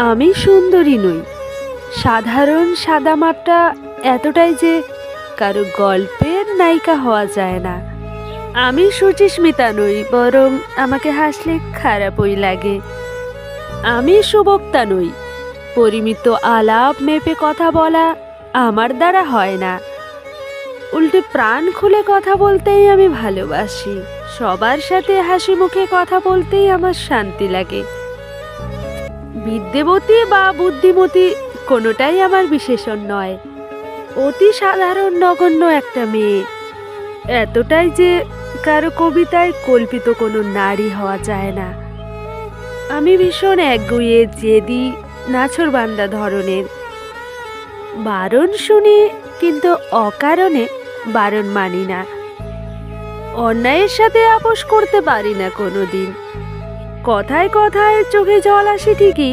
আমি সুন্দরী নই, সাধারণ সাদামাটা এতটাই যে কারো গল্পের নায়িকা হওয়া যায় না। আমি শুচিস্মিতা নই, বরং আমাকে হাসলে খারাপই লাগে। আমি সুবক্তা নই, পরিমিত আলাপ মেপে কথা বলা আমার দ্বারা হয় না। উল্টে প্রাণ খুলে কথা বলতেই আমি ভালোবাসি। সবার সাথে হাসি মুখে কথা বলতেই আমার শান্তি লাগে। বিদ্যাবতী বা বুদ্ধিমতী কোনোটাই আমার বিশেষণ নয়, অতি সাধারণ নগণ্য একটা মেয়ে। এতটাই যে কারো কবিতায় কল্পিত কোনো নারী হওয়া যায় না। আমি ভীষণ একগুঁয়ে, জেদি, নাছোড়বান্দা ধরনের। বারণ শুনি, কিন্তু অকারণে বারণ মানি না। অন্যায়ের সাথে আপোষ করতে পারি না কোনোদিন। কথায় কথায় চোখে জল আসে ঠিকই,